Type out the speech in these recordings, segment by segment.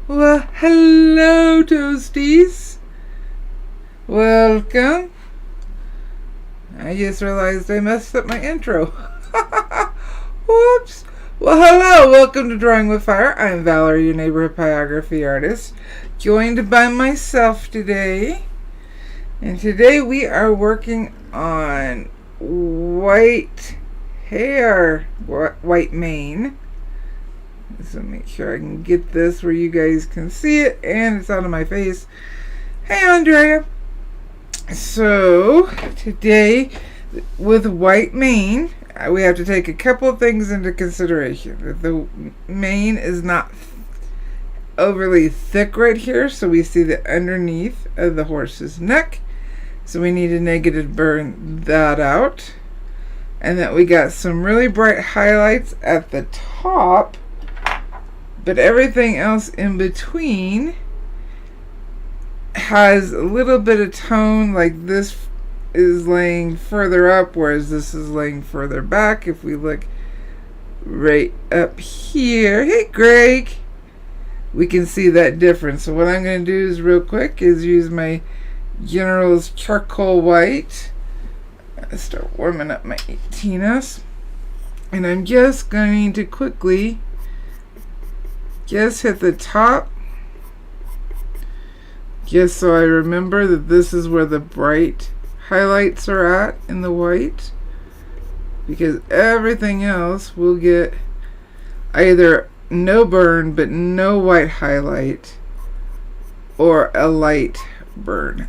Well, hello, Toasties. Welcome. I just realized I messed up my intro. Whoops. Well, hello. Welcome to Drawing with Fire. I'm Valarie, your neighborhood pyrography artist, joined by myself today. And today we are working on white hair, white mane. So make sure I can get this where you guys can see it and it's out of my face. Hey, Andrea. So today with white mane, we have to take a couple of things into consideration. The mane is not overly thick right here, so we see the underneath of the horse's neck. So we need to negative burn that out. And that we got some really bright highlights at the top. But everything else in between has a little bit of tone, like this is laying further up, whereas this is laying further back. If we look right up here, hey Greg, we can see that difference. So what I'm going to do is real quick is use my General's charcoal white. I start warming up my 18s. And I'm just going to quickly just hit the top, just so I remember that this is where the bright highlights are at in the white, because everything else will get either no burn but no white highlight, or a light burn.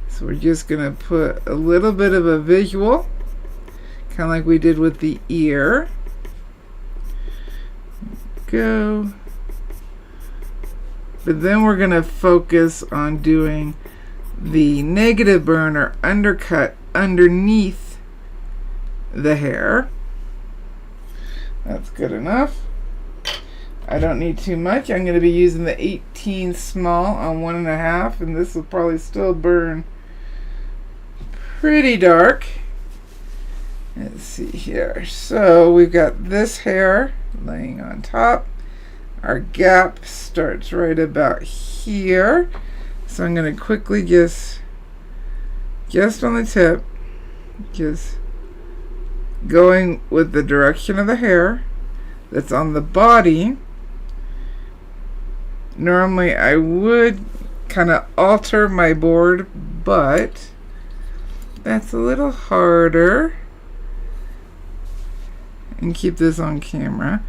So we're just gonna put a little bit of a visual, kind of like we did with the ear. Go. But then we're going to focus on doing the negative burn or undercut underneath the hair. That's good enough. I don't need too much. I'm going to be using the 18 small on 1.5, and this will probably still burn pretty dark. Let's see here. So we've got this hair laying on top. Our gap starts right about here. So I'm going to quickly just on the tip, just going with the direction of the hair that's on the body. Normally I would kind of alter my board, but that's a little harder. And keep this on camera.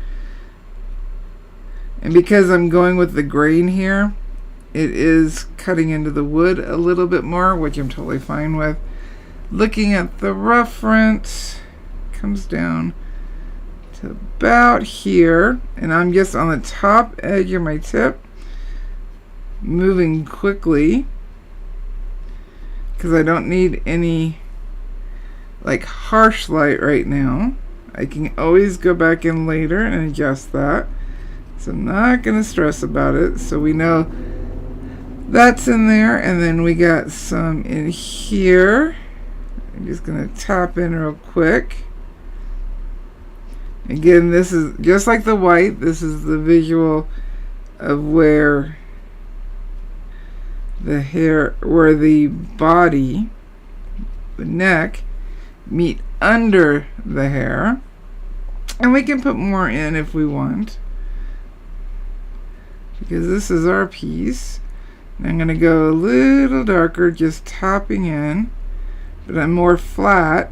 And because I'm going with the grain here, it is cutting into the wood a little bit more, which I'm totally fine with. Looking at the reference, comes down to about here, and I'm just on the top edge of my tip, moving quickly because I don't need any like harsh light right now. I can always go back in later and adjust that. So I'm not going to stress about it. So we know that's in there. And then we got some in here. I'm just going to tap in real quick. Again, this is just like the white. This is the visual of where the hair, where the body, the neck, meet under the hair. And we can put more in if we want, because this is our piece. And I'm going to go a little darker, just tapping in, but I'm more flat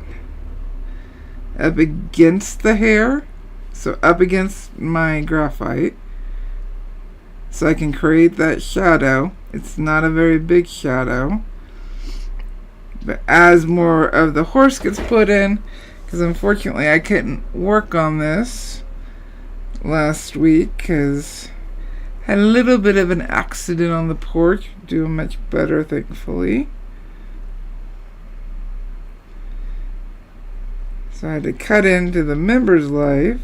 up against the hair, so up against my graphite, so I can create that shadow. It's not a very big shadow, but as more of the horse gets put in, because unfortunately I couldn't work on this last week because I had a little bit of an accident on the porch. Doing much better, thankfully. So I had to cut into the members live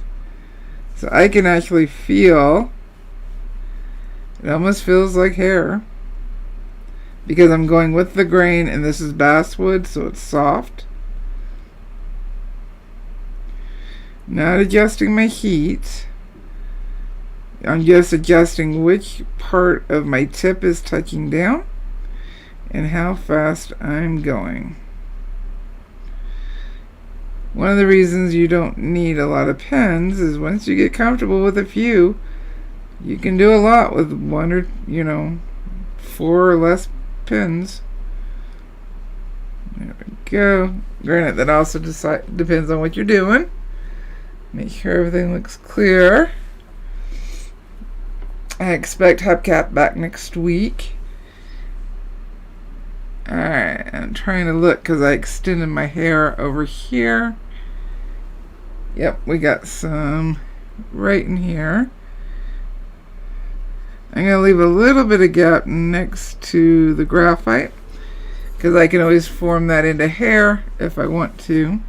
so I can actually feel. It almost feels like hair because I'm going with the grain, and this is basswood, so it's soft. Not adjusting my heat. I'm just adjusting which part of my tip is touching down and how fast I'm going. One of the reasons you don't need a lot of pens is once you get comfortable with a few, you can do a lot with one or, 4 or less pens. There we go. Granted, that also depends on what you're doing. Make sure everything looks clear. I expect Hubcap back next week. Alright, I'm trying to look because I extended my hair over here. Yep, we got some right in here. I'm going to leave a little bit of gap next to the graphite because I can always form that into hair if I want to.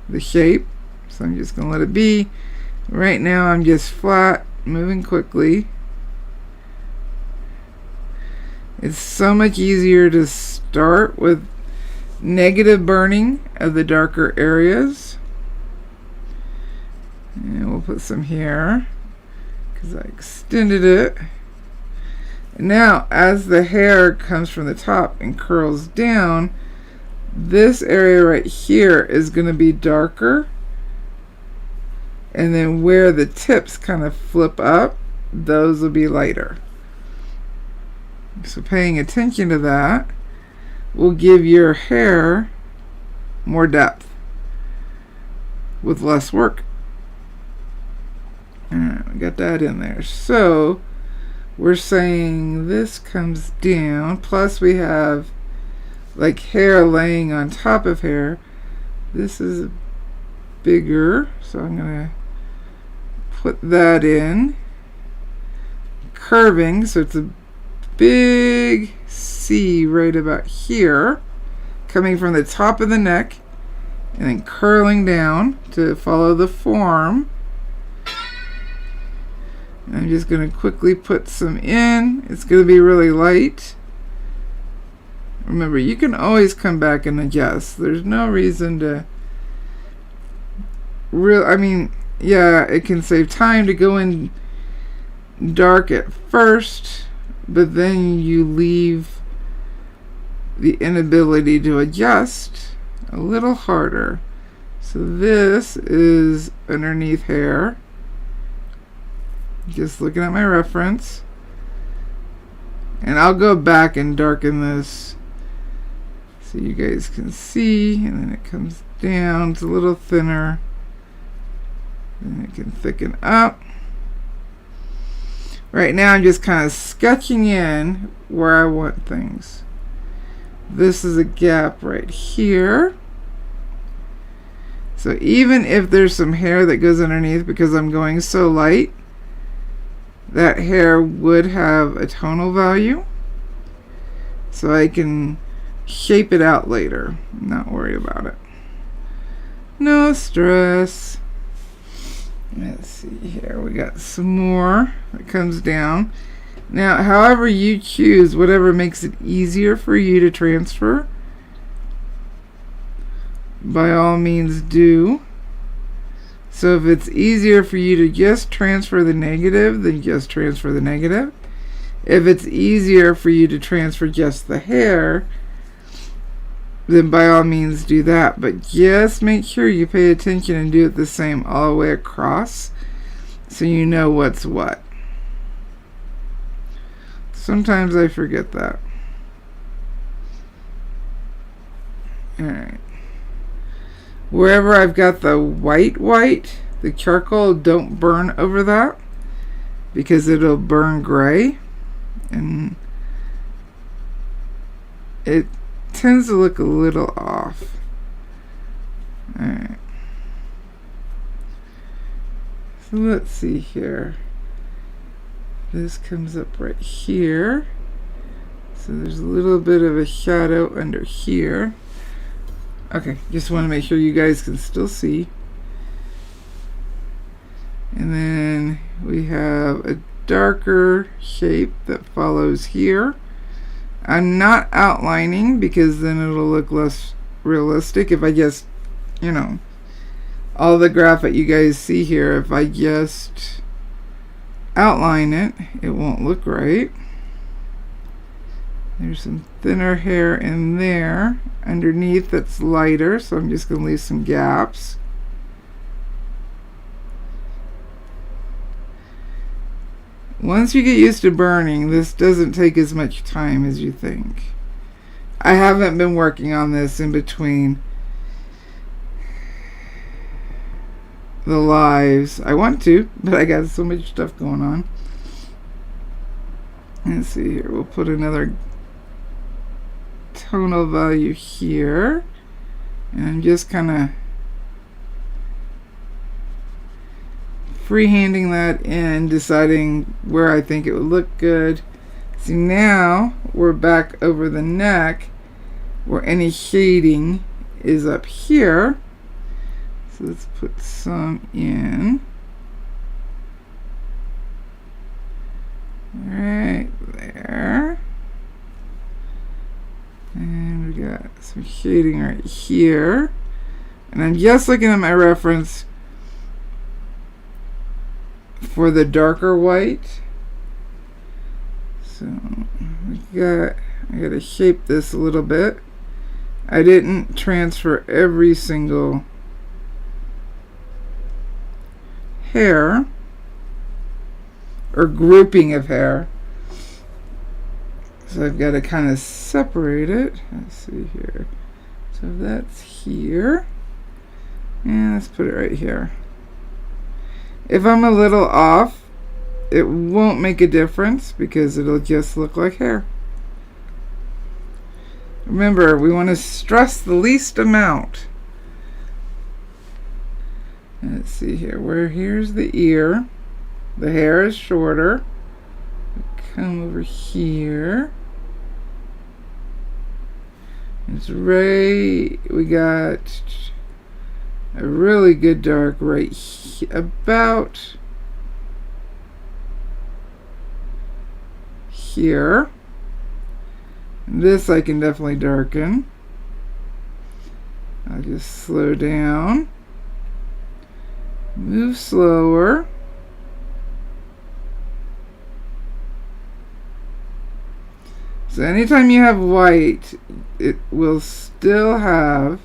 The shape. So I'm just going to let it be. Right now I'm just flat, moving quickly. It's so much easier to start with negative burning of the darker areas. And we'll put some here because I extended it. And now as the hair comes from the top and curls down, this area right here is going to be darker. And then where the tips kind of flip up, those will be lighter. So paying attention to that will give your hair more depth with less work. Alright, we got that in there. So we're saying this comes down, plus we have like hair laying on top of hair. This is bigger, so I'm going to put that in. Curving, so it's a big C right about here, coming from the top of the neck and then curling down to follow the form. I'm just going to quickly put some in. It's going to be really light. Remember, you can always come back and adjust. There's no reason to yeah, it can save time to go in dark at first, but then you leave the inability to adjust a little harder. So this is underneath hair. Just looking at my reference. And I'll go back and darken this so you guys can see. And then it comes down. It's a little thinner. Then it can thicken up. Right now I'm just kind of sketching in where I want things. This is a gap right here. So even if there's some hair that goes underneath because I'm going so light, that hair would have a tonal value. So I can shape it out later. I'm not worried about it. No stress. Let's see here. We got some more that comes down. Now, however you choose, whatever makes it easier for you to transfer, by all means do. So if it's easier for you to just transfer the negative, then just transfer the negative. If it's easier for you to transfer just the hair, then by all means do that. But just make sure you pay attention and do it the same all the way across so you know what's what. Sometimes I forget that. Alright. Wherever I've got the white, the charcoal, don't burn over that because it'll burn gray and it tends to look a little off. Alright. So let's see here. This comes up right here. So there's a little bit of a shadow under here. Okay, just want to make sure you guys can still see. And then we have a darker shape that follows here. I'm not outlining because then it'll look less realistic if I just, all the graph that you guys see here, if I just outline it, it won't look right. There's some thinner hair in there underneath that's lighter, so I'm just going to leave some gaps. Once you get used to burning, this doesn't take as much time as you think. I haven't been working on this in between the lives. I want to, but I got so much stuff going on. Let's see here. We'll put another tonal value here. And I'm just kind of freehanding that in, deciding where I think it would look good. See, now we're back over the neck where any shading is up here. So let's put some in. Right there. And we got some shading right here. And I'm just looking at my reference for the darker white. So I gotta shape this a little bit. I didn't transfer every single hair or grouping of hair, so I've got to kind of separate it. Let's see here. So that's here, and let's put it right here. If I'm a little off, it won't make a difference because it'll just look like hair. Remember, we want to stress the least amount. Let's see here. Here's the ear. The hair is shorter. Come over here. It's right. We got a really good dark right about here. This I can definitely darken. I'll just slow down. Move slower. So anytime you have white, it will still have,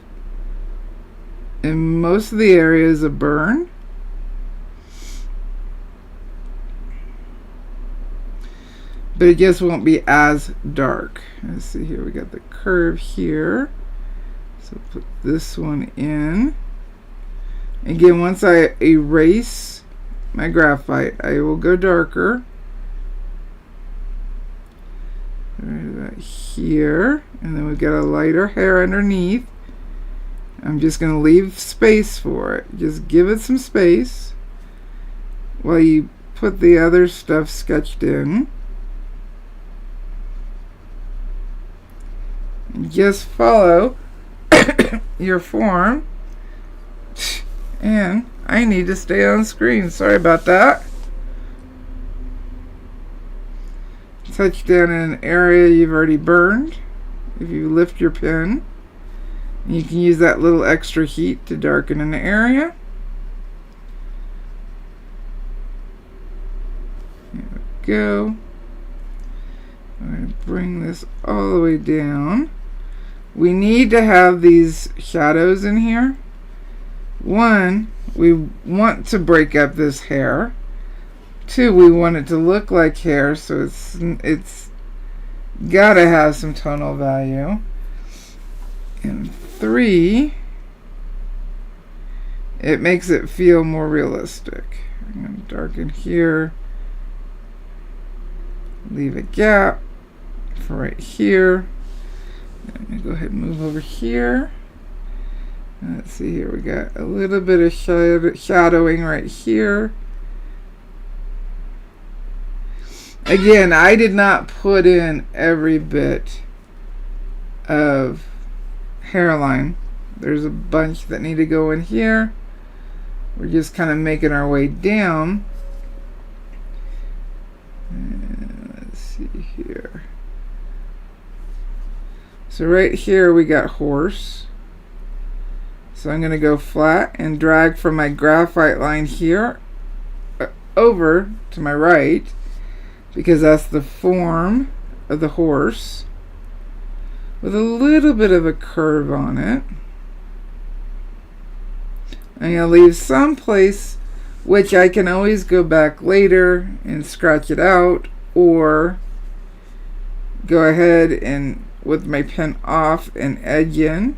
in most of the areas, a burn. But it just won't be as dark. Let's see here, we got the curve here. So put this one in. Again, once I erase my graphite, I will go darker. Right about here. And then we've got a lighter hair underneath. I'm just going to leave space for it. Just give it some space while you put the other stuff sketched in. Just follow your form. And I need to stay on screen. Sorry about that. Touch down in an area you've already burned. If you lift your pen, you can use that little extra heat to darken an area. There we go. I'm going to bring this all the way down. We need to have these shadows in here. One, we want to break up this hair. Two, we want it to look like hair, so it's gotta have some tonal value. And three, it makes it feel more realistic. I'm going to darken here. Leave a gap for right here. I'm going to go ahead and move over here. Let's see here, we got a little bit of shadowing right here. Again, I did not put in every bit of hairline. There's a bunch that need to go in here. We're just kind of making our way down. And let's see here. So right here we got horse. So I'm going to go flat and drag from my graphite line here over to my right because that's the form of the horse with a little bit of a curve on it. I'm going to leave some place which I can always go back later and scratch it out, or go ahead and with my pen off and edge in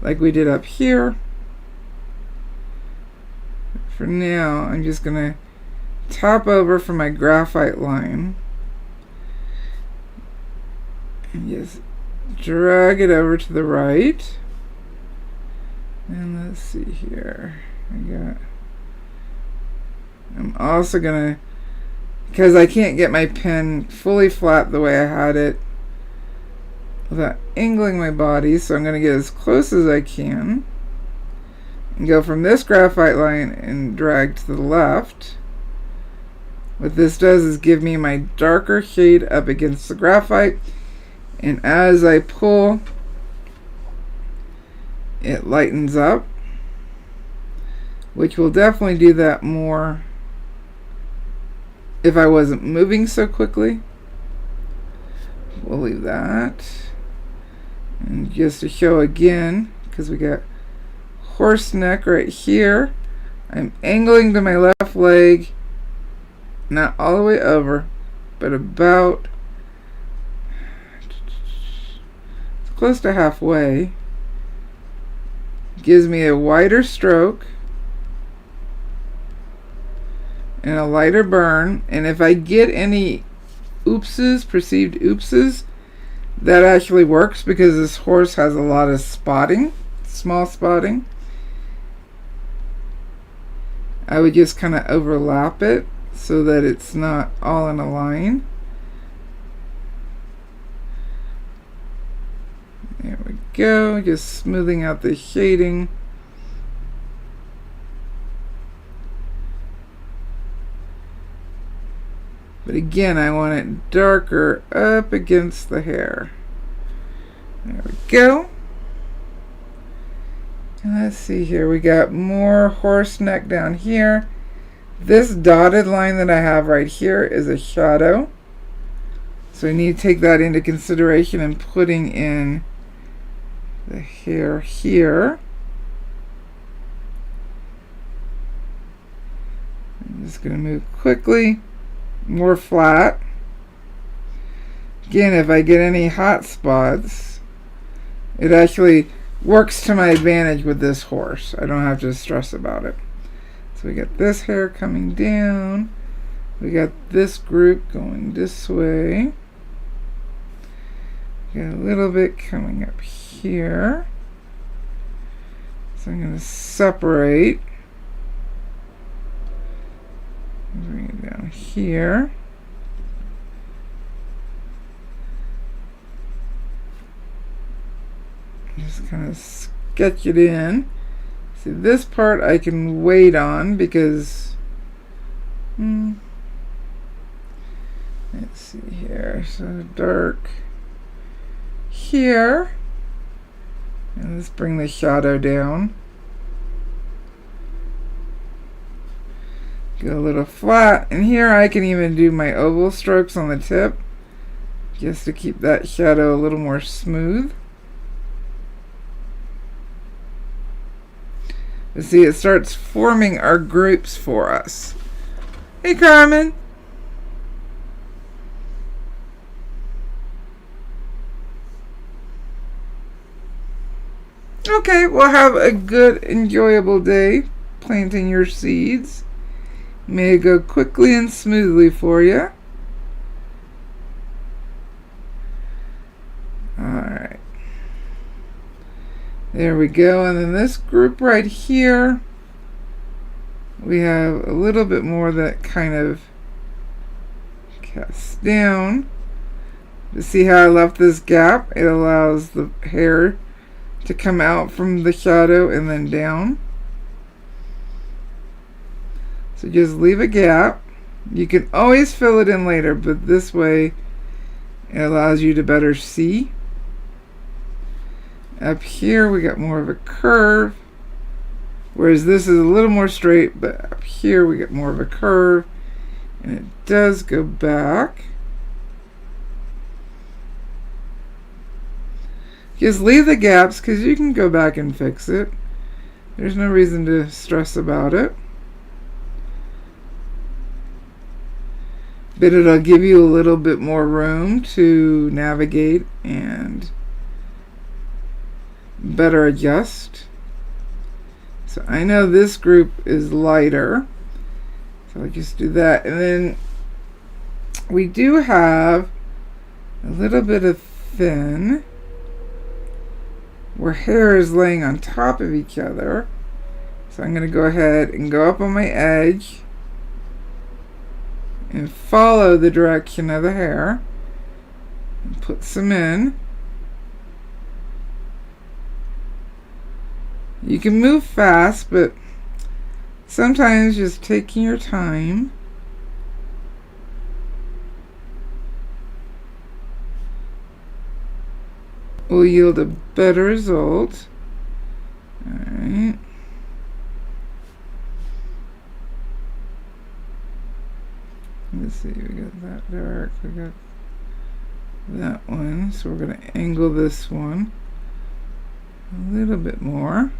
like we did up here. For now, I'm just going to top over for my graphite line and just drag it over to the right. And let's see here. I'm also gonna, because I can't get my pen fully flat the way I had it without angling my body, so I'm gonna get as close as I can and go from this graphite line and drag to the left. What this does is give me my darker shade up against the graphite, and as I pull, it lightens up, which will definitely do that more if I wasn't moving so quickly. We'll leave that. And just to show again, because we got horse neck right here, I'm angling to my left leg, not all the way over, but about close to halfway. Gives me a wider stroke and a lighter burn, and if I get any oopses, perceived oopses, that actually works because this horse has a lot of spotting, small spotting. I would just kind of overlap it so that it's not all in a line. There we go, just smoothing out the shading. But again, I want it darker up against the hair. There we go. And let's see here, we got more horse neck down here. This dotted line that I have right here is a shadow. So I need to take that into consideration in putting in the hair here. I'm just going to move quickly, more flat. Again, if I get any hot spots, it actually works to my advantage with this horse. I don't have to stress about it. So we got this hair coming down. We got this group going this way. Got a little bit coming up here. So I'm going to separate. Bring it down here. Just kind of sketch it in. See, this part I can wait on because let's see here. So dark here. And let's bring the shadow down. Go a little flat, and here I can even do my oval strokes on the tip just to keep that shadow a little more smooth. But see, it starts forming our groups for us. Hey, Carmen. Okay, well, have a good, enjoyable day planting your seeds. May it go quickly and smoothly for you. Alright. There we go. And then this group right here, we have a little bit more that kind of casts down. To see how I left this gap, it allows the hair to come out from the shadow and then down. So just leave a gap. You can always fill it in later, but this way it allows you to better see. Up here we got more of a curve, whereas this is a little more straight, but up here we get more of a curve. And it does go back. Just leave the gaps because you can go back and fix it. There's no reason to stress about it. But it'll give you a little bit more room to navigate and better adjust. So I know this group is lighter, so I'll just do that. And then we do have a little bit of thin where hair is laying on top of each other. So I'm going to go ahead and go up on my edge and follow the direction of the hair and put some in. You can move fast, but sometimes just taking your time will yield a better result. Alright. Let's see, we got that dark, we got that one, so we're going to angle this one a little bit more.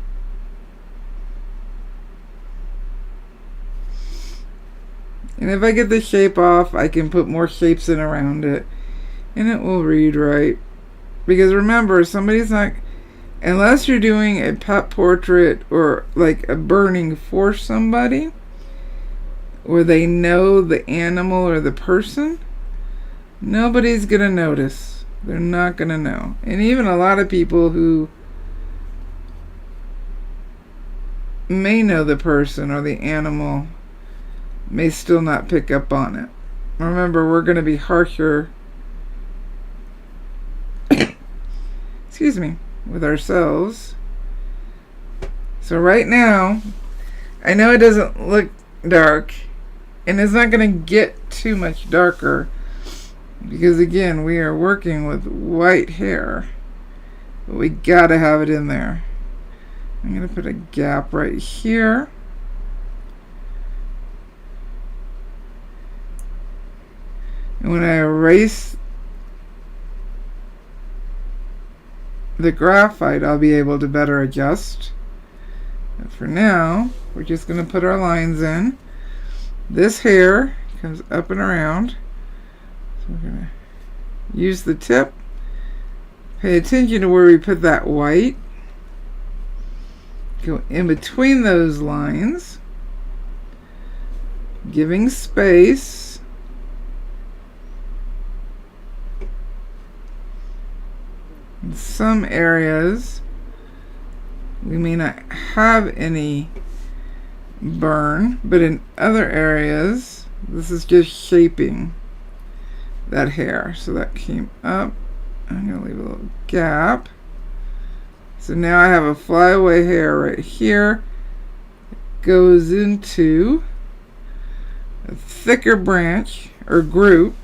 And if I get the shape off, I can put more shapes in around it, and it will read right. Because remember, somebody's not, unless you're doing a pet portrait or like a burning for somebody, where they know the animal or the person, nobody's gonna notice. They're not gonna know. And even a lot of people who may know the person or the animal may still not pick up on it. Remember, we're gonna be harsher excuse me, with ourselves. So right now, I know it doesn't look dark, and it's not going to get too much darker because again, we are working with white hair, but we gotta have it in there. I'm going to put a gap right here. And when I erase the graphite, I'll be able to better adjust. But for now, we're just going to put our lines in. This hair comes up and around, so we're going to use the tip. Pay attention to where we put that white. Go in between those lines, giving space. In some areas, we may not have any burn, but in other areas, this is just shaping that hair. So that came up. I'm going to leave a little gap. So now I have a flyaway hair right here. It goes into a thicker branch or group,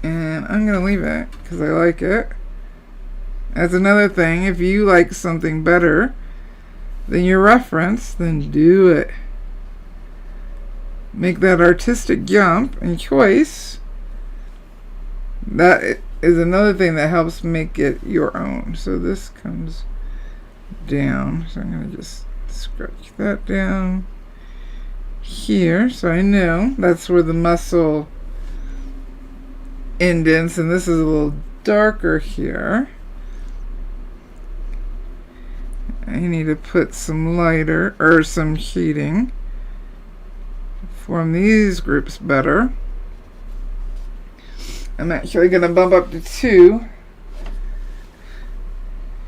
and I'm going to leave it because I like it. That's another thing. If you like something better than your reference, then do it. Make that artistic jump and choice. That is another thing that helps make it your own. So this comes down. So I'm going to just scratch that down here. So I know that's where the muscle indents, and this is a little darker here. I need to put some lighter or some shading to form these groups better. I'm actually going to bump up to 2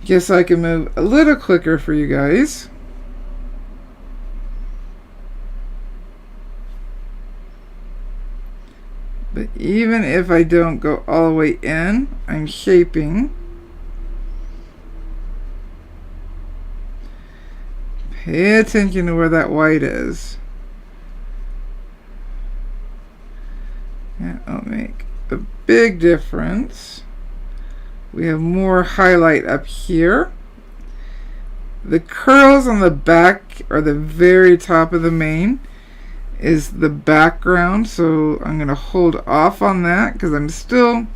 just so I can move a little quicker for you guys. But even if I don't go all the way in, I'm shaping. Pay attention to where that white is. That'll make a big difference. We have more highlight up here. The curls on the back or the very top of the mane is the background, so I'm going to hold off on that because I'm still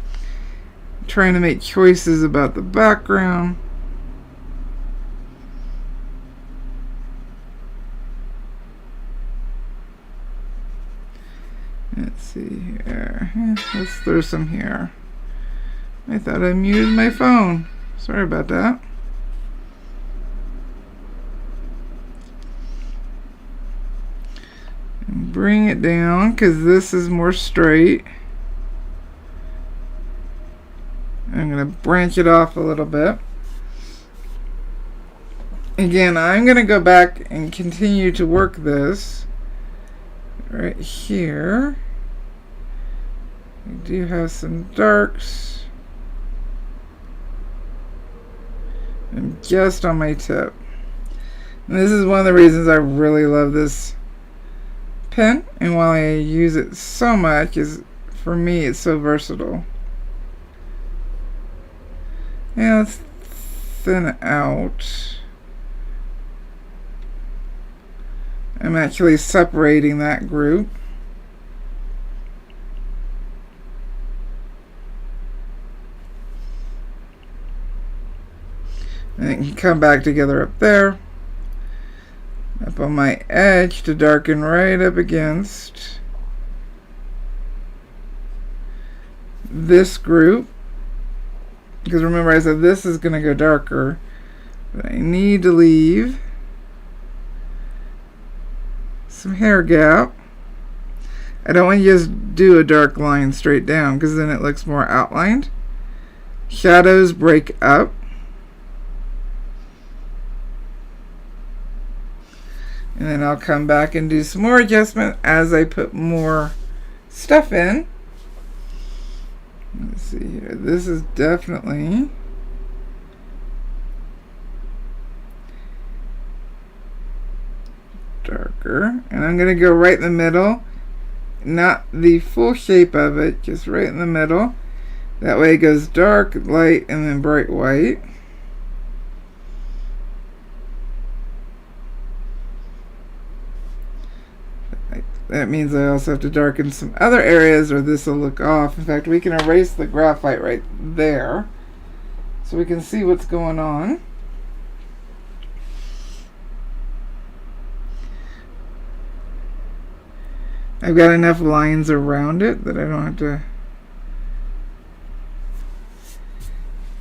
trying to make choices about the background. Let's see here. Let's throw some here. I thought I muted my phone. Sorry about that. And bring it down because this is more straight. I'm going to branch it off a little bit. Again, I'm going to go back and continue to work this right here. We do have some darks. And just on my tip. And this is one of the reasons I really love this pen, and why I use it so much is, for me, it's so versatile. Yeah, let's thin out. I'm actually separating that group. And it can come back together up there. Up on my edge to darken right up against this group. Because remember, I said this is going to go darker. But I need to leave some hair gap. I don't want to just do a dark line straight down because then it looks more outlined. Shadows break up. And then I'll come back and do some more adjustment as I put more stuff in. Let's see here. This is definitely darker. And I'm going to go right in the middle. Not the full shape of it, just right in the middle. That way it goes dark, light, and then bright white. That means I also have to darken some other areas or this will look off. In fact, we can erase the graphite right there so we can see what's going on. I've got enough lines around it that I don't have to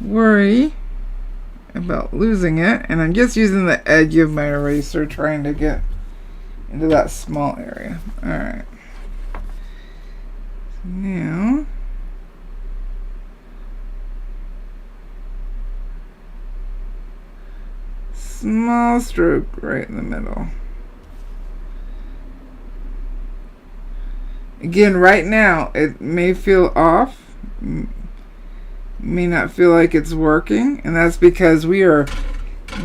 worry about losing it. And I'm just using the edge of my eraser trying to get into that small area. Alright. Now, small stroke right in the middle. Again, right now, it may feel off, may not feel like it's working, and that's because we are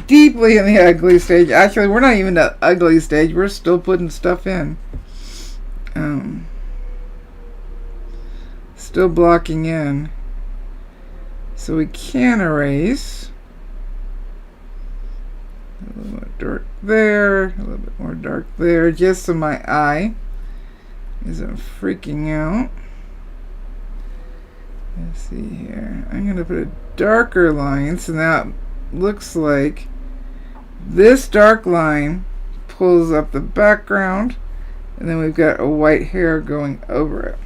deeply in the ugly stage. Actually, we're not even the ugly stage. We're still putting stuff in. Still blocking in. So we can erase. A little more dark there. A little bit more dark there. Just so my eye isn't freaking out. Let's see here. I'm going to put a darker line. So now it looks like this dark line pulls up the background, and then we've got a white hair going over it.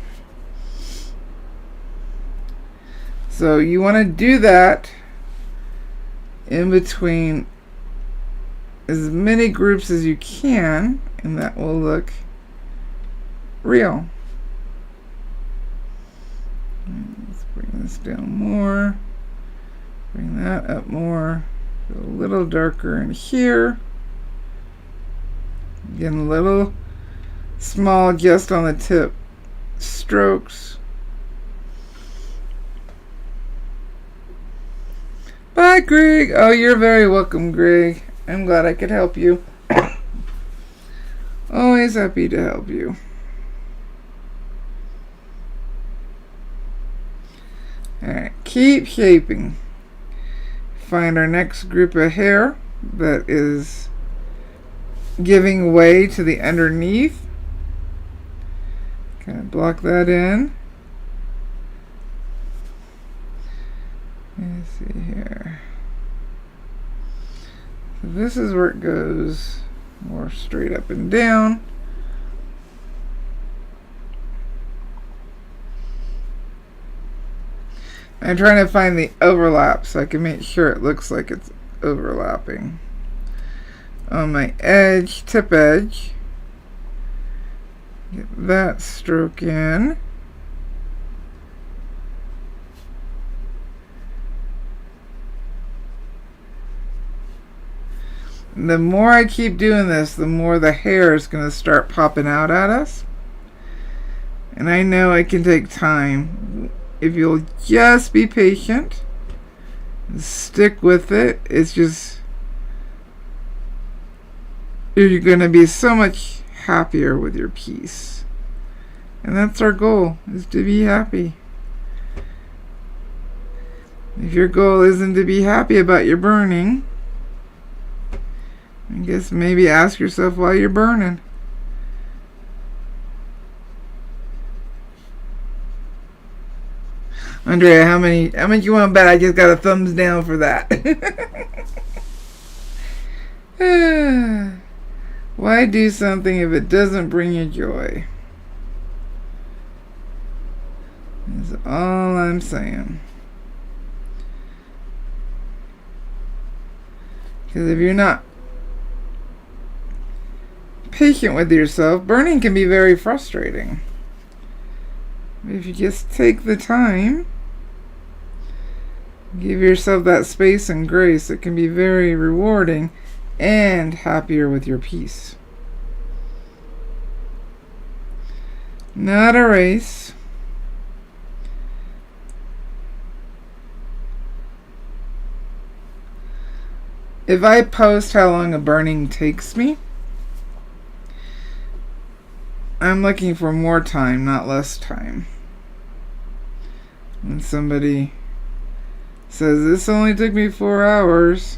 So you want to do that in between as many groups as you can, and that will look real. Let's bring this down more. Bring that up more. Go a little darker in here. Again, a little small just on the tip strokes. Bye, Greg. Oh, you're very welcome, Greg. I'm glad I could help you. Always happy to help you. Alright, keep shaping. Find our next group of hair that is giving way to the underneath. Kind of block that in. Let's see here. So this is where it goes more straight up and down. I'm trying to find the overlap so I can make sure it looks like it's overlapping. On my edge, tip edge, get that stroke in. The more I keep doing this, the more the hair is going to start popping out at us. And I know I can take time. If you'll just be patient, stick with it, it's just, you're going to be so much happier with your piece. And that's our goal, is to be happy. If your goal isn't to be happy about your burning, I guess maybe ask yourself why you're burning. Andrea, how much you want to bet I just got a thumbs down for that? Why do something if it doesn't bring you joy? That's all I'm saying. Because if you're not patient with yourself, burning can be very frustrating. If you just take the time, give yourself that space and grace, it can be very rewarding and happier with your piece. Not a race. If I post how long a burning takes me, I'm looking for more time, not less time. When somebody says, this only took me 4 hours,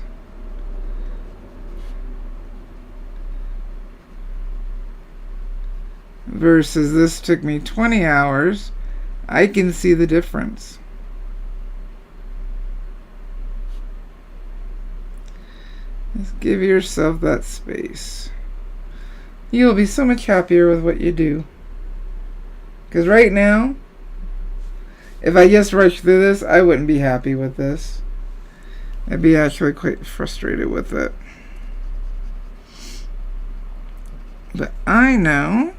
versus this took me 20 hours, I can see the difference. Just give yourself that space. You'll be so much happier with what you do. Because right now, if I just rushed through this, I wouldn't be happy with this. I'd be actually quite frustrated with it. But I know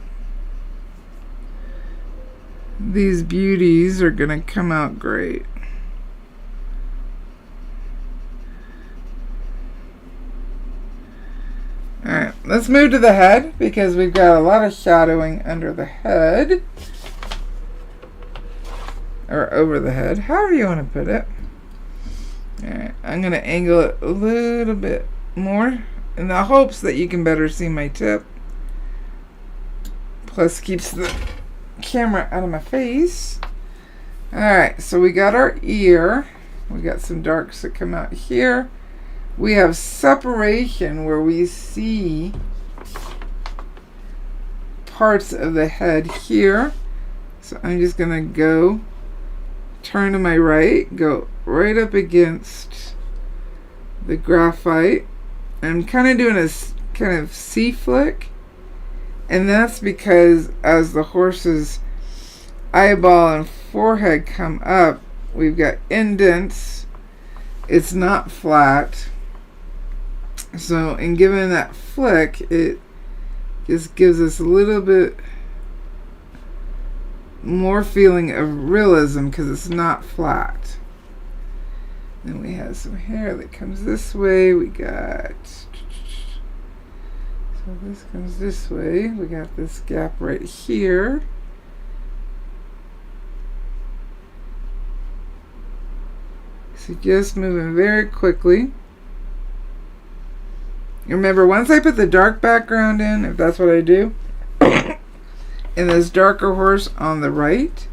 these beauties are going to come out great. Alright, let's move to the head because we've got a lot of shadowing under the head. Or over the head, however you want to put it. Alright, I'm going to angle it a little bit more in the hopes that you can better see my tip. Plus keeps the camera out of my face. Alright, so we got our ear. We got some darks that come out here. We have separation where we see parts of the head here. So I'm just going to go turn to my right, go right up against the graphite. I'm kind of doing a kind of C-flick, and that's because as the horse's eyeball and forehead come up, we've got indents. It's not flat. So in giving that flick, it just gives us a little bit more feeling of realism because it's not flat. Then we have some hair that comes this way. We got, so this comes this way. We got this gap right here. So just moving very quickly. Remember, once I put the dark background in, if that's what I do, and this darker horse on the right,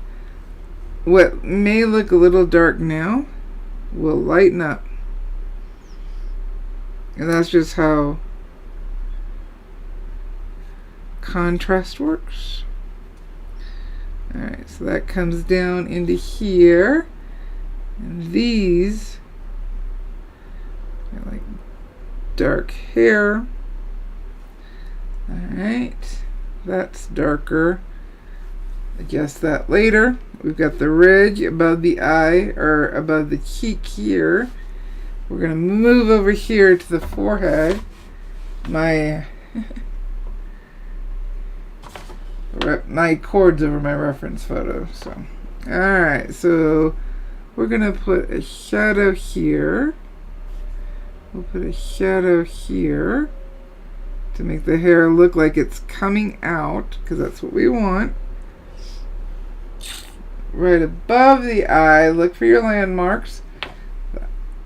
what may look a little dark now will lighten up. And that's just how contrast works. Alright, so that comes down into here. And these are like dark hair. Alright, that's darker. Adjust that later. We've got the ridge above the eye, or above the cheek here. We're going to move over here to the forehead. My cord's over my reference photo. So, alright, so we're going to put a shadow here. We'll put a shadow here to make the hair look like it's coming out, because that's what we want. Right above the eye, look for your landmarks. The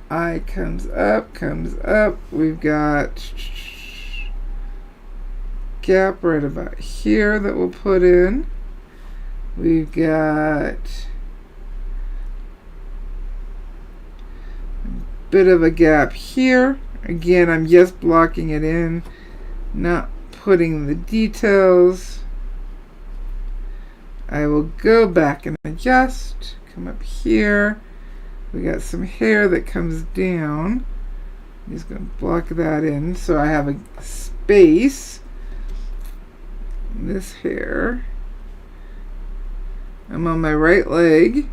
eye comes up, comes up. We've got gap right about here that we'll put in. We've got a bit of a gap here. Again, I'm just blocking it in, not putting the details. I will go back and adjust, come up here. We got some hair that comes down. I'm just going to block that in so I have a space. This hair. I'm on my right leg.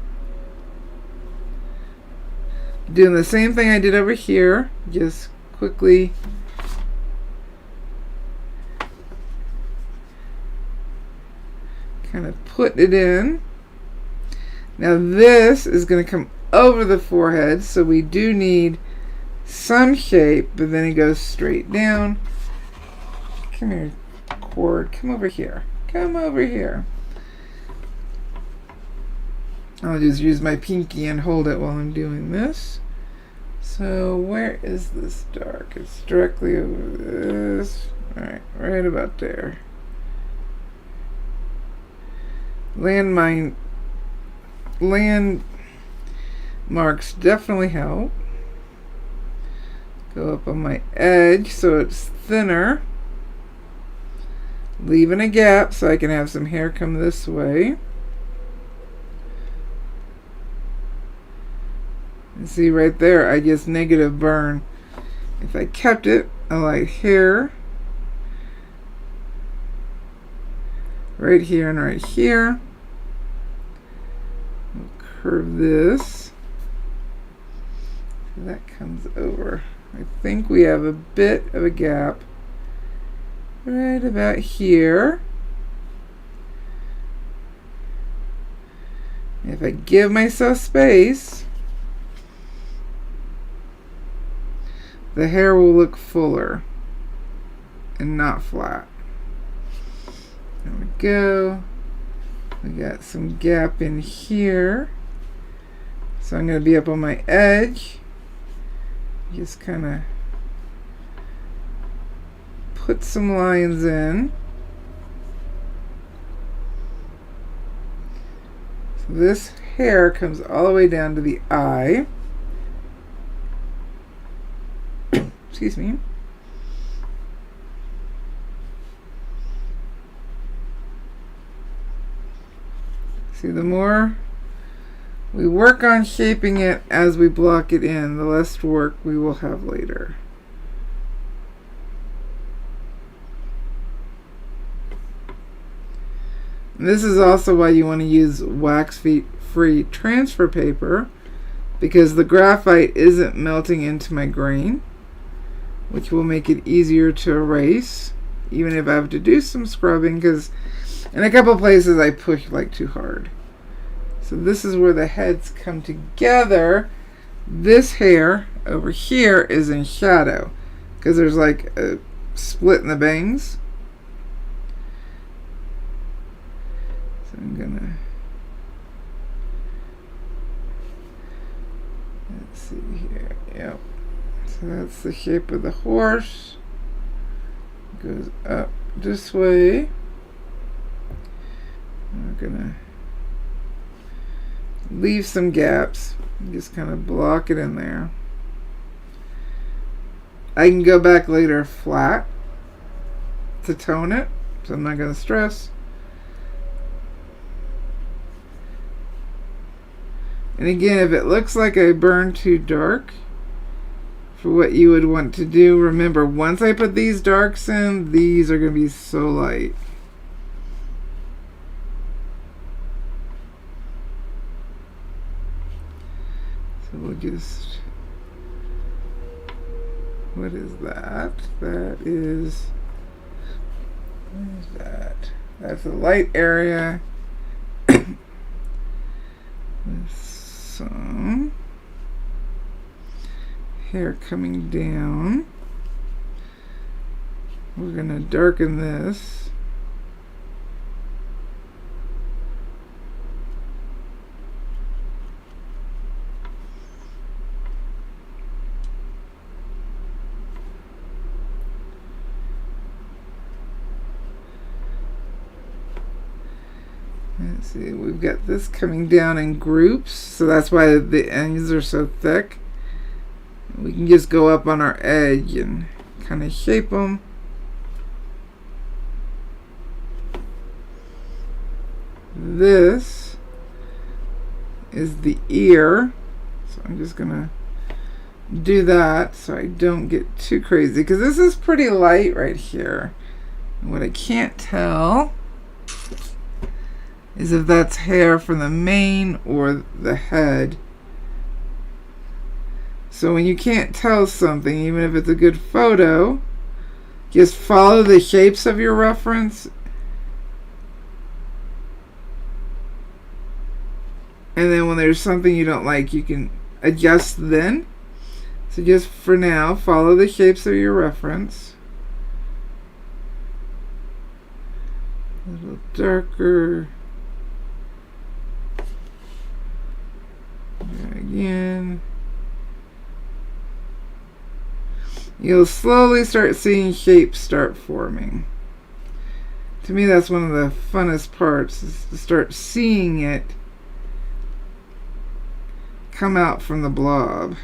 Doing the same thing I did over here, just quickly kind of put it in. Now this is going to come over the forehead, so we do need some shape, but then it goes straight down. Come here, cord. Come over here. Come over here. I'll just use my pinky and hold it while I'm doing this. So where is this dark? It's directly over this. Alright, right about there. Landmarks definitely help. Go up on my edge so it's thinner. Leaving a gap so I can have some hair come this way. And see right there, I just negative burn. If I kept it, a light hair right here and right here. We'll curve this so that comes over. I think we have a bit of a gap right about here. If I give myself space, the hair will look fuller and not flat. There we go. We got some gap in here. So I'm going to be up on my edge. Just kind of put some lines in. So this hair comes all the way down to the eye. Excuse me. See, the more we work on shaping it as we block it in, the less work we will have later. And this is also why you want to use wax-free transfer paper, because the graphite isn't melting into my grain, which will make it easier to erase, even if I have to do some scrubbing, because in a couple places I push like too hard. So this is where the heads come together. This hair over here is in shadow because there's like a split in the bangs. So I'm gonna, let's see here. Yep. So that's the shape of the horse. It goes up this way. We're gonna leave some gaps and just kind of block it in there. I can go back later flat to tone it, so I'm not going to stress. And again, if it looks like I burned too dark for what you would want to do, remember, once I put these darks in, these are going to be so light. So we'll just, what is that? That is, what is that? That's a light area. With some hair coming down. We're going to darken this. Let's see, we've got this coming down in groups, so that's why the ends are so thick. We can just go up on our edge and kind of shape them. This is the ear, so I'm just gonna do that so I don't get too crazy, because this is pretty light right here. And what I can't tell is if that's hair from the mane or the head. So when you can't tell something, even if it's a good photo, just follow the shapes of your reference. And then when there's something you don't like, you can adjust then. So just for now, follow the shapes of your reference. A little darker. There again. You'll slowly start seeing shapes start forming. To me, that's one of the funnest parts, is to start seeing it come out from the blob.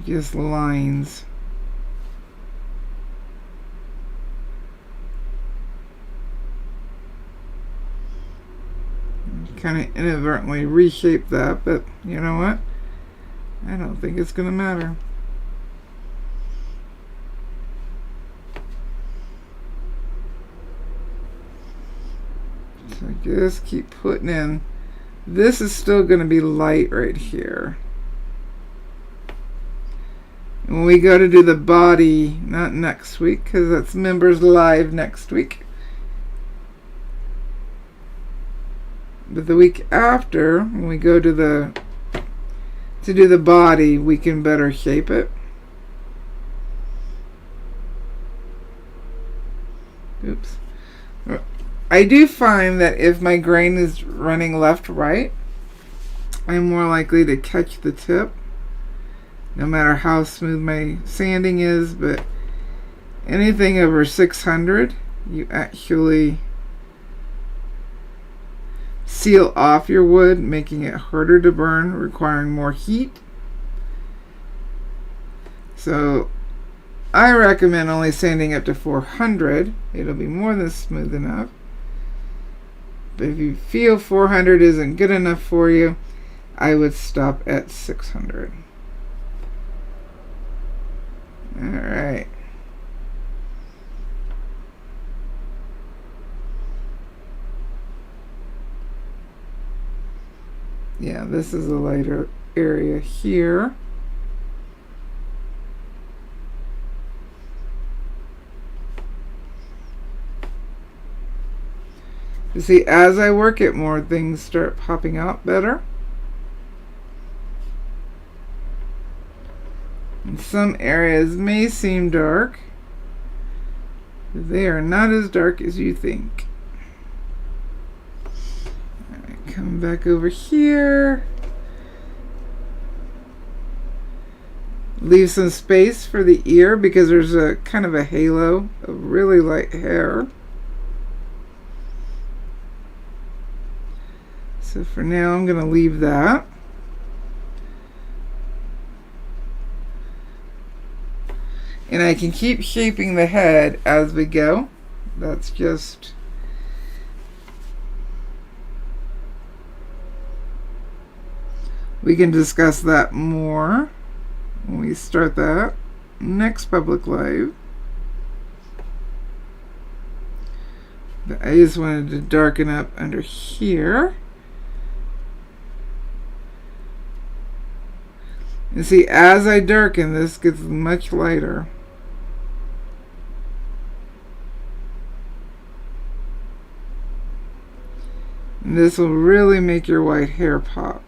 Just lines. Kind of inadvertently reshape that, but you know what? I don't think it's going to matter. So just keep putting in. This is still going to be light right here. And when we go to do the body, not next week, because that's Members Live next week, but the week after, when we go to do the body, we can better shape it. Oops. I do find that if my grain is running left-right, I'm more likely to catch the tip, no matter how smooth my sanding is. But anything over 600, you actually seal off your wood, making it harder to burn, requiring more heat. So I recommend only sanding up to 400. It'll be more than smooth enough. But if you feel 400 isn't good enough for you, I would stop at 600. All right. Yeah, this is a lighter area here. You see, as I work it more, things start popping out better. And some areas may seem dark, but they are not as dark as you think. Alright, come back over here. Leave some space for the ear because there's a kind of a halo of really light hair. So for now, I'm going to leave that. And I can keep shaping the head as we go. That's just We can discuss that more when we start that next public live. But I just wanted to darken up under here. And see, as I darken, this gets much lighter. And this will really make your white hair pop.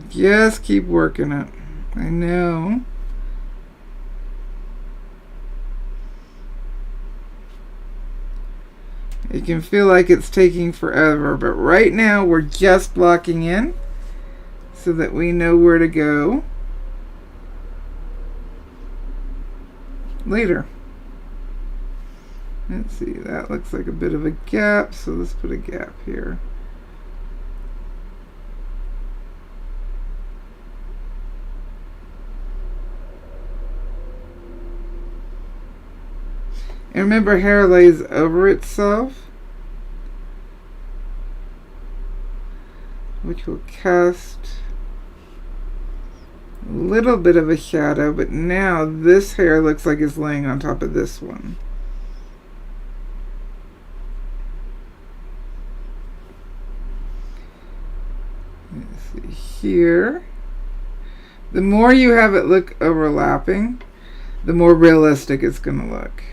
Just keep working it. I know. It can feel like it's taking forever, but right now we're just blocking in so that we know where to go later. Let's see, that looks like a bit of a gap, so let's put a gap here. And remember, hair lays over itself, which will cast a little bit of a shadow, but now this hair looks like it's laying on top of this one. Let's see here. The more you have it look overlapping, the more realistic it's going to look.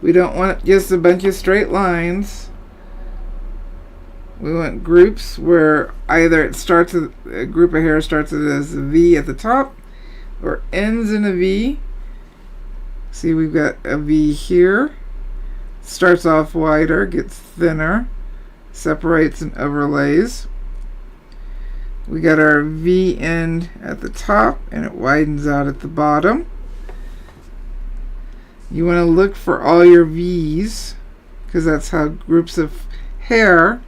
We don't want just a bunch of straight lines. We want groups where either it starts with a group of hair starts as a V at the top or ends in a V. See, we've got a V here. Starts off wider, gets thinner, separates and overlays. We got our V end at the top and it widens out at the bottom. You want to look for all your V's because that's how groups of hair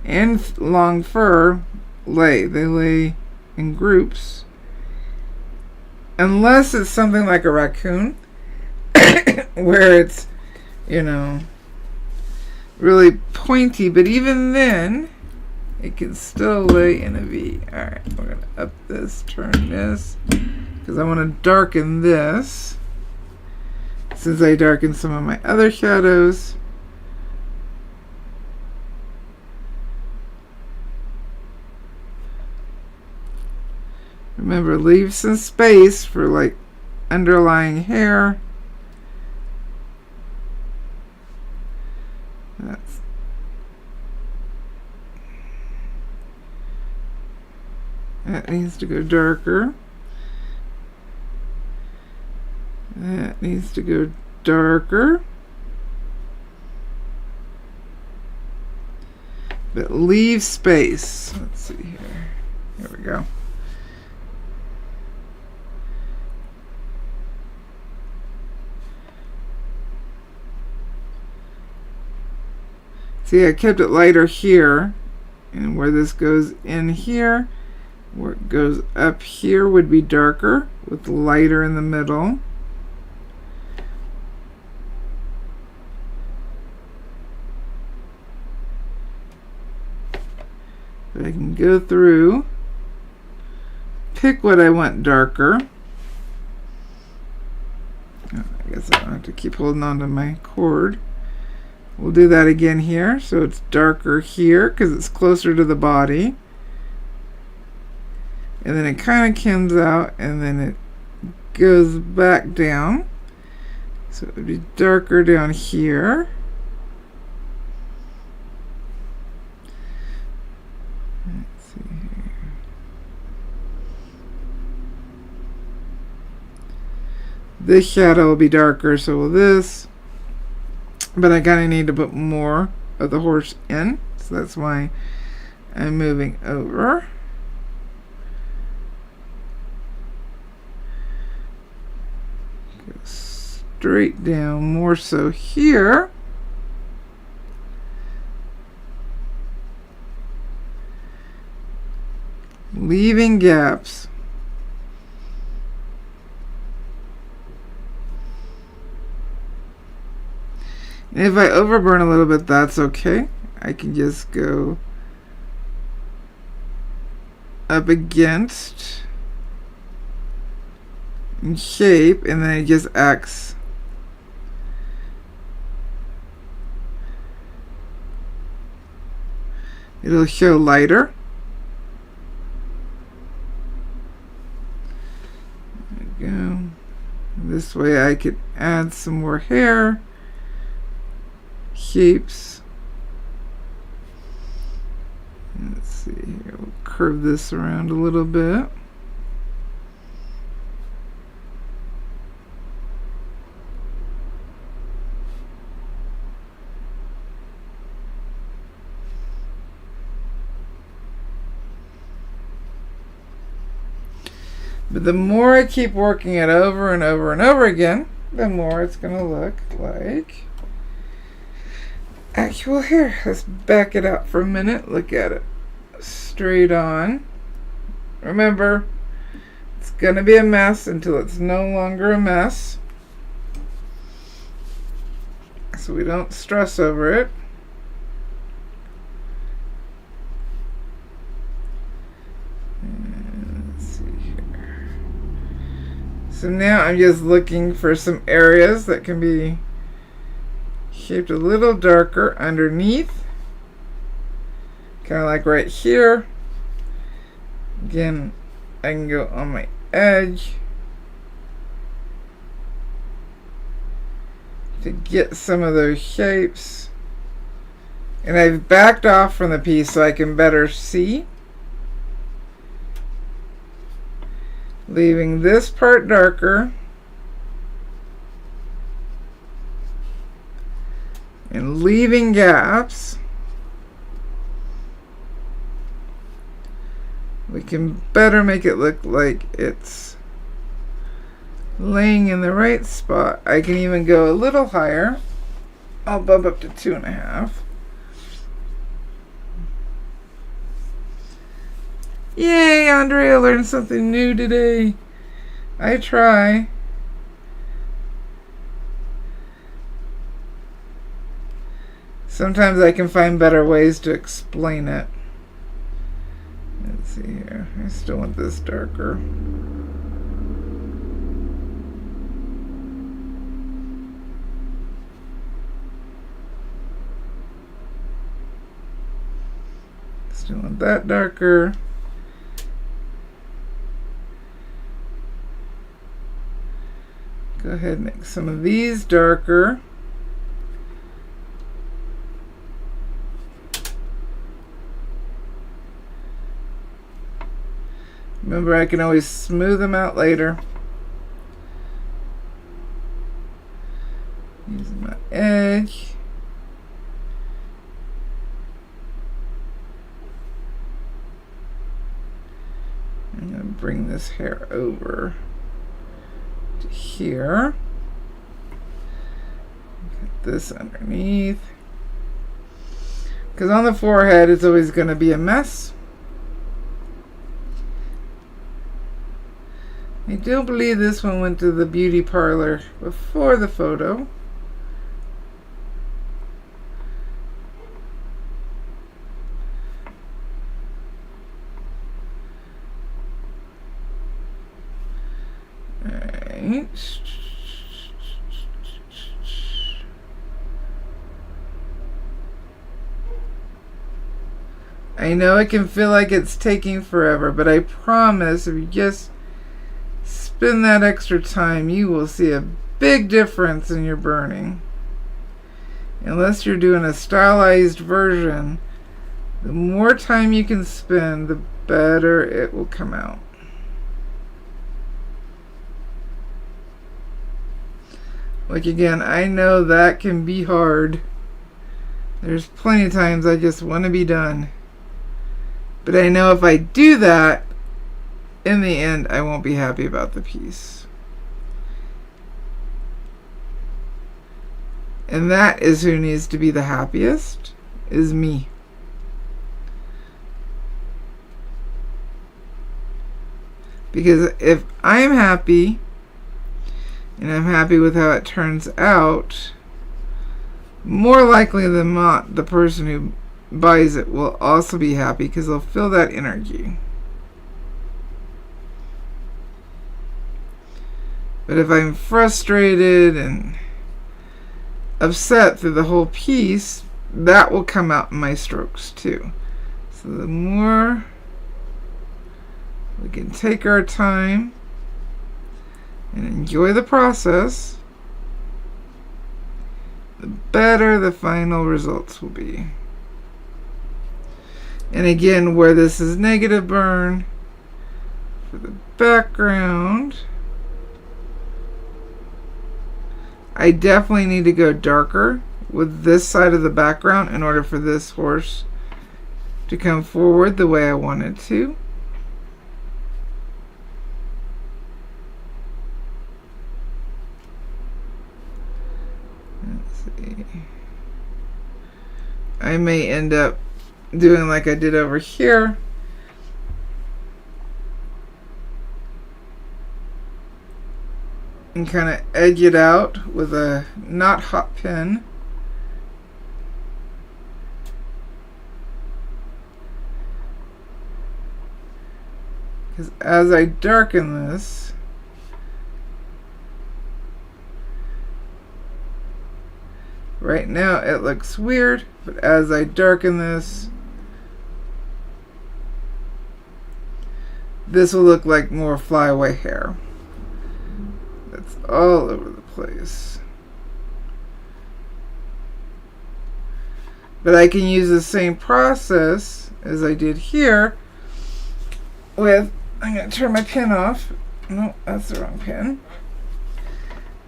and long fur lay. They lay in groups. Unless it's something like a raccoon where it's, you know, really pointy, but even then it can still lay in a V. Alright, we're going to up this, turn this, because I want to darken this. Since I darkened some of my other shadows. Remember, leave some space for like underlying hair. That needs to go darker. That needs to go darker. But leave space. Let's see here. Here we go. See, I kept it lighter here. And where this goes in here, where it goes up here would be darker with lighter in the middle. But I can go through, pick what I want darker. Oh, I guess I don't have to keep holding on to my cord. We'll do that again here, so it's darker here because it's closer to the body. And then it kind of comes out and then it goes back down. So it would be darker down here. This shadow will be darker, so will this. But I kind of need to put more of the horse in, so that's why I'm moving over. Go straight down, more so here. Leaving gaps. If I overburn a little bit, that's okay. I can just go up against and shape, and then it just acts. It'll show lighter. There we go. This way I could add some more hair, shapes. Let's see here, we'll curve this around a little bit. But the more I keep working it over and over and over again, the more it's going to look like actual hair. Let's back it out for a minute. Look at it. Straight on. Remember, it's going to be a mess until it's no longer a mess. So we don't stress over it. So now I'm just looking for some areas that can be shaped a little darker underneath. Kind of like right here. Again, I can go on my edge to get some of those shapes. And I've backed off from the piece so I can better see. Leaving this part darker and leaving gaps. We can better make it look like it's laying in the right spot. I can even go a little higher. I'll bump up to 2.5. Yay, Andrea learned something new today. I try. Sometimes I can find better ways to explain it. Let's see here. I still want this darker. Still want that darker. Go ahead and make some of these darker. Remember, I can always smooth them out later. Using my edge. I'm going to bring this hair over to here. Get this underneath. Because on the forehead, it's always going to be a mess. I do believe this one went to the beauty parlor before the photo. Alright. I know it can feel like it's taking forever, but I promise if you just spend that extra time, you will see a big difference in your burning. Unless you're doing a stylized version, the more time you can spend, the better it will come out. Like again, I know that can be hard. There's plenty of times I just want to be done. But I know if I do that, in the end, I won't be happy about the piece. And that is who needs to be the happiest, is me. Because if I'm happy, and I'm happy with how it turns out, more likely than not, the person who buys it will also be happy because they'll feel that energy. But if I'm frustrated and upset through the whole piece, that will come out in my strokes too. So the more we can take our time and enjoy the process, the better the final results will be. And again, where this is negative burn, for the background, I definitely need to go darker with this side of the background in order for this horse to come forward the way I want it to. Let's see. I may end up doing like I did over here. And kind of edge it out with a not hot pen. Because as I darken this, right now it looks weird, but as I darken this, this will look like more flyaway hair. That's all over the place. But I can use the same process as I did here with, I'm going to turn my pen off. No, that's the wrong pen.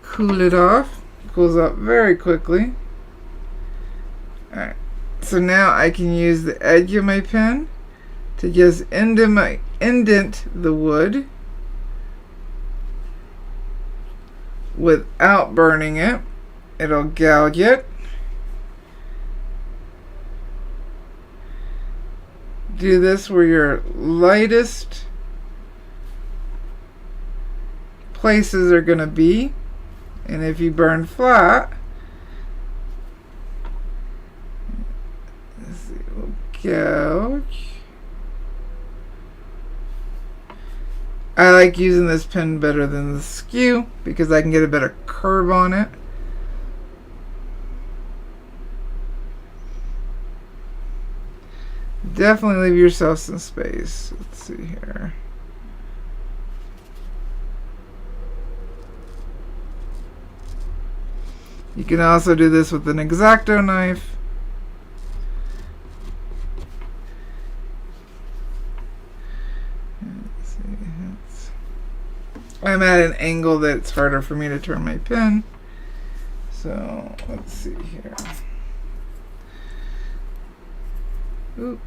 Cool it off. Cools off very quickly. Alright, so now I can use the edge of my pen to just indent the wood without burning it. It'll gouge it. Do this where your lightest places are going to be, and if you burn flat, let's see, we'll gouge. I like using this pen better than the skew because I can get a better curve on it. Definitely leave yourself some space. Let's see here. You can also do this with an X-Acto knife. Let's see. I'm at an angle that's harder for me to turn my pen. So let's see here. Oop.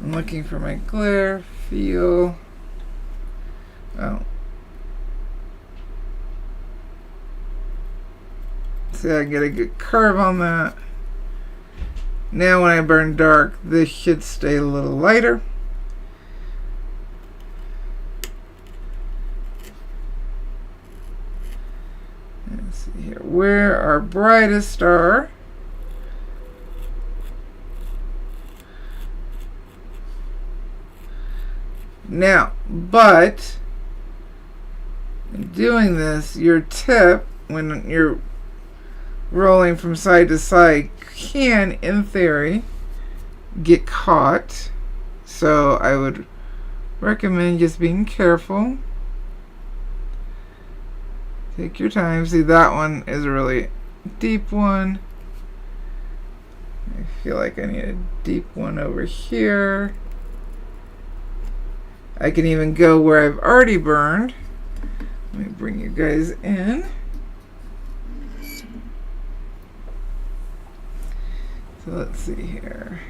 I'm looking for my glare, feel. Oh. See, I get a good curve on that. Now when I burn dark, this should stay a little lighter. Let's see here. Where our brightest are. Now, but in doing this, your tip, when you're rolling from side to side, can, in theory, get caught. So I would recommend just being careful. Take your time. See, that one is a really deep one. I feel like I need a deep one over here. I can even go where I've already burned. Let me bring you guys in. So let's see here.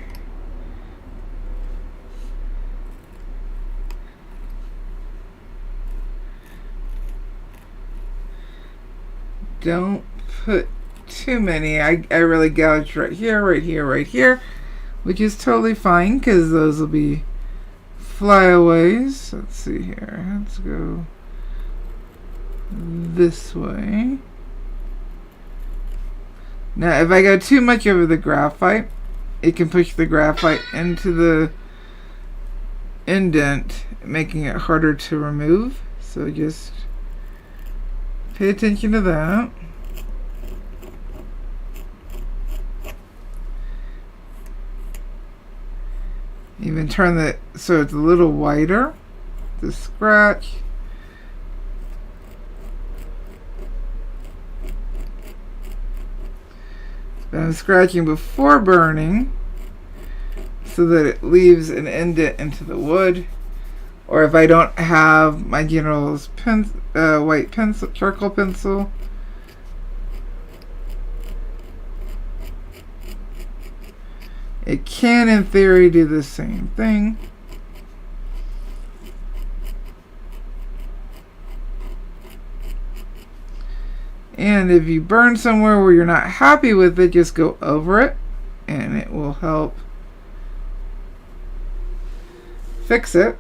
Don't put too many. I really gouged right here, right here, right here, which is totally fine because those will be flyaways. Let's see here. Let's go this way. Now, if I go too much over the graphite, it can push the graphite into the indent, making it harder to remove. So just pay attention to that. Even turn it so it's a little wider to scratch. But I'm scratching before burning so that it leaves an indent into the wood. Or if I don't have my General's white pencil, charcoal pencil, it can, in theory, do the same thing. And if you burn somewhere where you're not happy with it, just go over it, and it will help fix it.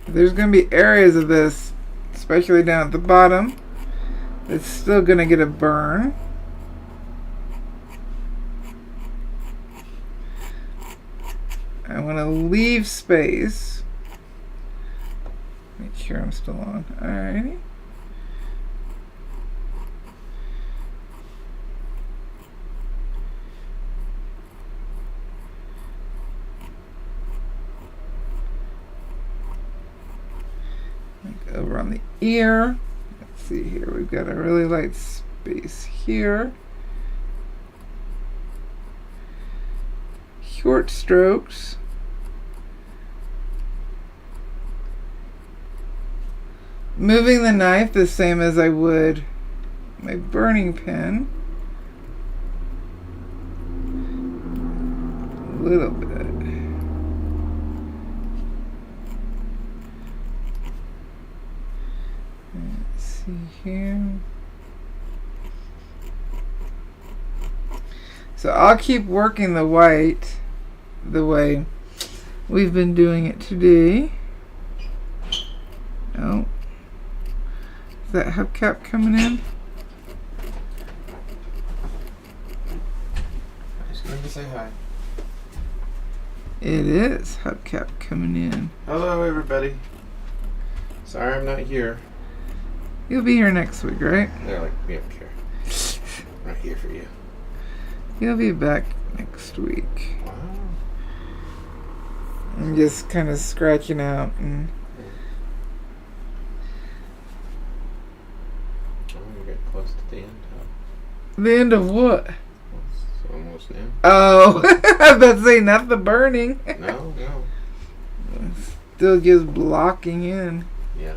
There's going to be areas of this, especially down at the bottom, it's still going to get a burn. I want to leave space. Make sure I'm still on. Alrighty. Over on the ear. Let's see here. We've got a really light space here. Short strokes. Moving the knife the same as I would my burning pin. A little bit. Let's see here. So I'll keep working the white the way we've been doing it today. Oh. Is that hubcap coming in? I just wanted to say hi. It is hubcap coming in. Hello, everybody. Sorry I'm not here. You'll be here next week, right? They're like, we don't care. I'm not here for you. You'll be back next week. Wow. I'm just kind of scratching out and We're getting close to the end. the end of what? It's almost now. Oh, I was about to say not the burning. No. Still just blocking in. Yeah.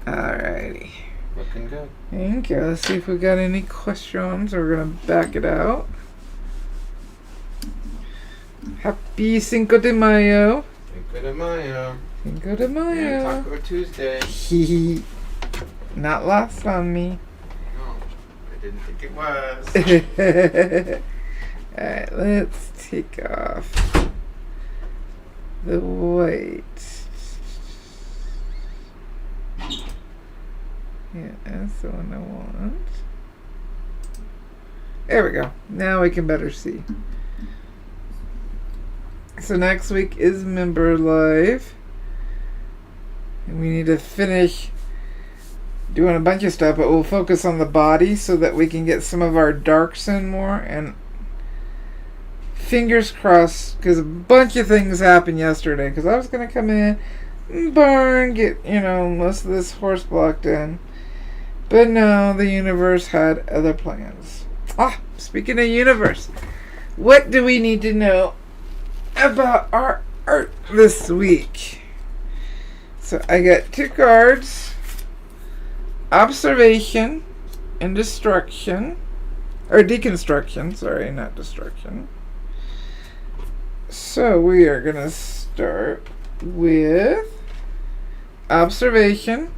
Alrighty. Looking good. Okay, let's see if we got any questions. We're gonna back it out. Happy Cinco de Mayo. Cinco de Mayo. Cinco de And Mayo. Taco Tuesday. Hee. Not lost on me. No, I didn't think it was. Alright, let's take off the white. Yeah, that's the one I want. There we go. Now we can better see. So next week is Member Live. And we need to finish doing a bunch of stuff, but we'll focus on the body so that we can get some of our darks in more. And fingers crossed, because a bunch of things happened yesterday. Because I was going to come in and burn, get, most of this horse blocked in. But no, the universe had other plans. Speaking of universe, what do we need to know about our art this week? So I got 2 cards. Observation and destruction. Or deconstruction, sorry, not destruction. So we are going to start with observation,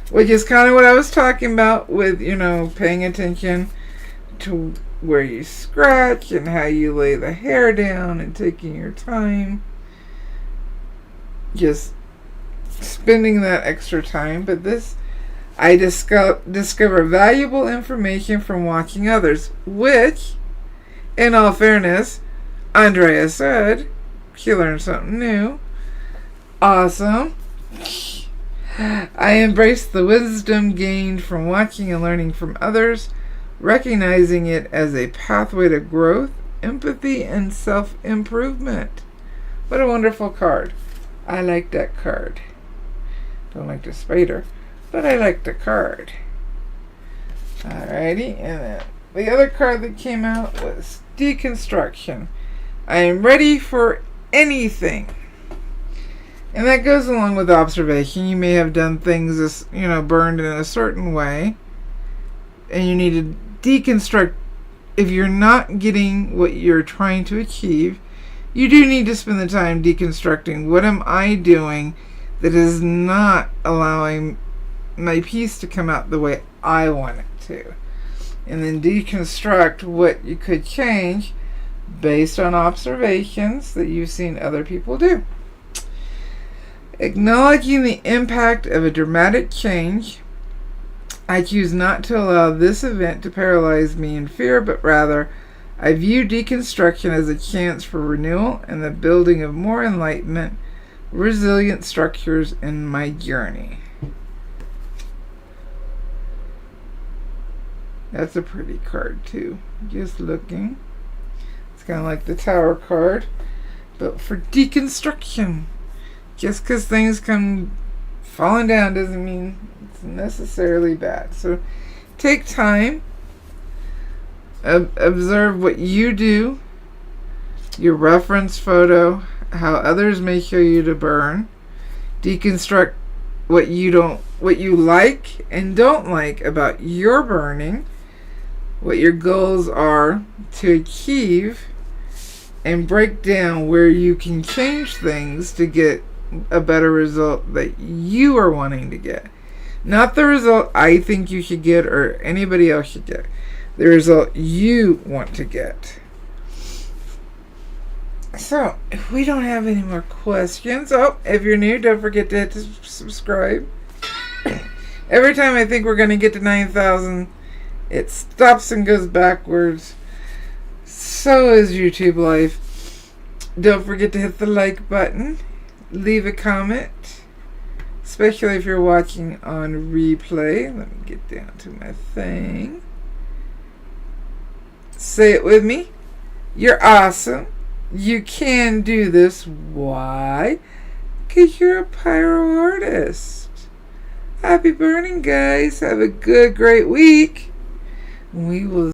which is kind of what I was talking about with, paying attention to where you scratch and how you lay the hair down and taking your time. Just spending that extra time. But this, I discover valuable information from watching others, which, in all fairness, Andrea said she learned something new. Awesome. I embrace the wisdom gained from watching and learning from others, recognizing it as a pathway to growth, empathy, and self-improvement. What a wonderful card. I like that card. Don't like the spider, but I like the card. Alrighty, and then the other card that came out was deconstruction. I am ready for anything. And that goes along with observation. You may have done things, burned in a certain way, and you need to deconstruct. If you're not getting what you're trying to achieve, you do need to spend the time deconstructing. What am I doing that is not allowing my piece to come out the way I want it to? And then deconstruct what you could change based on observations that you've seen other people do. Acknowledging the impact of a dramatic change, I choose not to allow this event to paralyze me in fear, but rather I view deconstruction as a chance for renewal and the building of more enlightenment, resilient structures in my journey. That's a pretty card too. Just looking. It's kind of like the Tower card, but for deconstruction. Just because things come falling down doesn't mean it's necessarily bad. So take time, observe what you do, your reference photo, how others may show you to burn, deconstruct what you like and don't like about your burning, what your goals are to achieve, and break down where you can change things to get a better result that you are wanting to get. Not the result I think you should get or anybody else should get. The result you want to get. So, if we don't have any more questions, if you're new, don't forget to hit subscribe. Every time I think we're going to get to 9,000, it stops and goes backwards. So is YouTube life. Don't forget to hit the like button. Leave a comment, especially if you're watching on replay. Let me get down to my thing. Say it with me. You're awesome. You can do this. Why? Because you're a pyro artist. Happy burning, guys. Have a great week. We will